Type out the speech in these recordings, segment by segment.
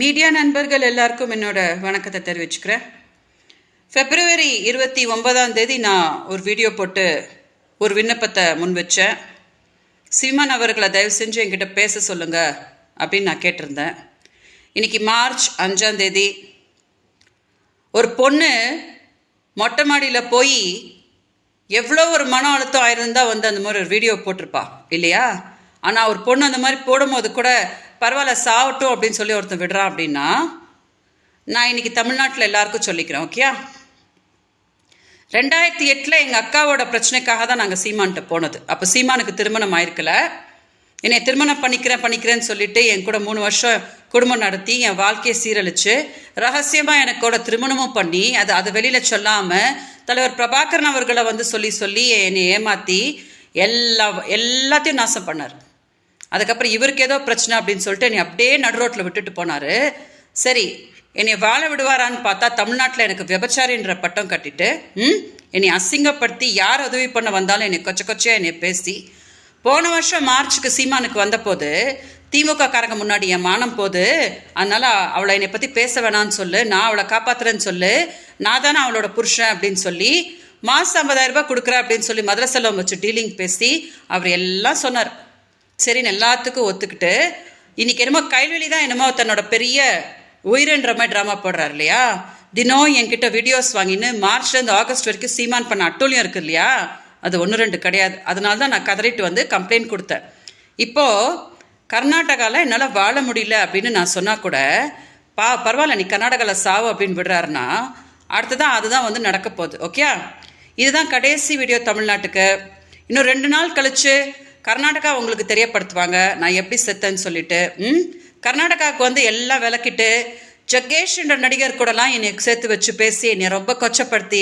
Media நண்பர்கள் எல்லாருக்கும் என்னோட வணக்கத்தை தெரிவிச்சுக்கிறேன். February 29 நான் ஒரு வீடியோ போட்டு ஒரு விண்ணப்பத்தை முன் வச்சேன். சீமான் அவர்களை தயவு செஞ்சு என்கிட்ட பேச சொல்லுங்க அப்படின்னு நான் கேட்டிருந்தேன். இன்னைக்கு March 5 ஒரு பொண்ணு மொட்டை மாடியில் போய் எவ்வளோ ஒரு மன அழுத்தம் ஆயிருந்தா அந்த மாதிரி ஒரு வீடியோ போட்டிருப்பா இல்லையா? ஆனால் ஒரு பொண்ணு அந்த மாதிரி போடும்போது கூட பரவாயில்ல சாவட்டும் அப்படின்னு சொல்லி ஒருத்தன் விடுறான் அப்படின்னா நான் இன்னைக்கு தமிழ்நாட்டில் எல்லாருக்கும் சொல்லிக்கிறேன். ஓகே, 2008 எங்கள் அக்காவோட பிரச்சனைக்காக தான் நாங்கள் சீமான்கிட்ட போனது. அப்போ சீமானுக்கு திருமணம் ஆயிருக்கல. என்னை திருமணம் பண்ணிக்கிறேன்னு சொல்லிட்டு என் கூட 3 வருஷம் குடும்பம் நடத்தி என் வாழ்க்கையை சீரழிச்சு ரகசியமாக எனக்கோட திருமணமும் பண்ணி அதை வெளியில் சொல்லாமல் தலைவர் பிரபாகரன் அவர்களை சொல்லி என்னை ஏமாற்றி எல்லாத்தையும் நாசம் பண்ணார். அதுக்கப்புறம் இவருக்கு ஏதோ பிரச்சனை அப்படின்னு சொல்லிட்டு என்னை அப்படியே நடு ரோட்டில் விட்டுட்டு போனார். சரி, என்னை வாழ விடுவாரான்னு பார்த்தா தமிழ்நாட்டில் எனக்கு விபச்சாரின்ற பட்டம் கட்டிட்டு என்னை அசிங்கப்படுத்தி யார் உதவி பண்ண வந்தாலும் என்னை கொச்சையாக என்னை பேசி போன வருஷம் மார்ச்சுக்கு சீமானுக்கு வந்தபோது திமுக காரங்க முன்னாடி என் மானம் போது, அதனால அவளை என்னை பற்றி பேச வேணான்னு சொல்லு, நான் அவளை காப்பாத்துறேன்னு சொல்லு, நான் தானே அவளோட புருஷன் அப்படின்னு சொல்லி மாதம் 50,000 ரூபாய் கொடுக்குறேன் அப்படின்னு சொல்லி மதுரை செல்வம் வச்சு டீலிங் பேசி அவர் எல்லாம் சொன்னார். சரின்னு எல்லாத்துக்கும் ஒத்துக்கிட்டு இன்னைக்கு என்னமோ கைவெளி தான் என்னமோ தன்னோட பெரிய உயிரின்ற மாதிரி ட்ராமா போடுறாரு இல்லையா? தினம் என்கிட்ட வீடியோஸ் வாங்கின்னு மார்ச்லேருந்து ஆகஸ்ட் வரைக்கும் சீமான் பண்ண அட்டூழியம் இருக்கு இல்லையா? அது 1-2 கிடையாது. அதனால தான் நான் கதறிட்டு கம்ப்ளைண்ட் கொடுத்தேன். இப்போது கர்நாடகாவில் என்னால் வாழ முடியல அப்படின்னு நான் சொன்னால் கூட பரவாயில்ல நீ கர்நாடகாவில் சாவு அப்படின்னு விடுறாருன்னா அடுத்ததான் அதுதான் நடக்க போகுது. ஓகே, இதுதான் கடைசி வீடியோ தமிழ்நாட்டுக்கு. இன்னும் 2 நாள் கழிச்சு கர்நாடகா உங்களுக்கு தெரியப்படுத்துவாங்க நான் எப்படி செத்தேன்னு சொல்லிட்டு. கர்நாடகாவுக்கு எல்லாம் விளக்கிட்டு ஜக்கேஷ் என்ற நடிகர் கூடலாம் என்னை சேர்த்து வச்சு பேசி என்னை ரொம்ப கொச்சப்படுத்தி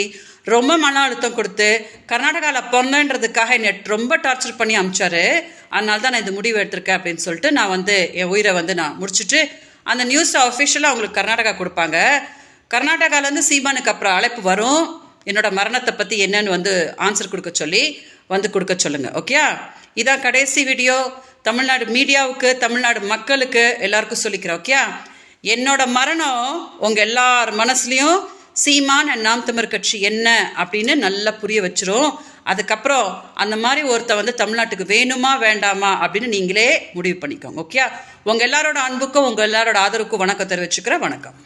ரொம்ப மன அழுத்தம் கொடுத்து கர்நாடகாவில் பொண்ணன்றதுக்காக என்னை ரொம்ப டார்ச்சர் பண்ணி அமிச்சாரு. அதனால தான் நான் இந்த முடிவு எடுத்திருக்கேன் அப்படின்னு சொல்லிட்டு நான் என் உயிரை நான் முடிச்சுட்டு அந்த நியூஸை அஃபிஷியலாக அவங்களுக்கு கர்நாடகா கொடுப்பாங்க. கர்நாடகாவிலேருந்து சீமானுக்கு அப்புறம் அழைப்பு வரும், என்னோட மரணத்தை பற்றி என்னன்னு ஆன்சர் கொடுக்க சொல்லி கொடுக்க சொல்லுங்க. ஓகே, இதான் கடைசி வீடியோ. தமிழ்நாடு மீடியாவுக்கு தமிழ்நாடு மக்களுக்கு எல்லாருக்கும் சொல்லிக்கிறேன். ஓகே, என்னோட மரணம் உங்கள் எல்லார் மனசுலையும் சீமான் நாம் தமிழர் கட்சி என்ன அப்படின்னு நல்லா புரிய வச்சிரும். அதுக்கப்புறம் அந்த மாதிரி ஒருத்த தமிழ்நாட்டுக்கு வேணுமா வேண்டாமா அப்படின்னு நீங்களே முடிவு பண்ணிக்கோங்க. ஓகே, உங்கள் எல்லாரோட அன்புக்கும் உங்கள் எல்லாரோட ஆதரவுக்கும் வணக்கம் தெரிவிச்சுக்கிறேன். வணக்கம்.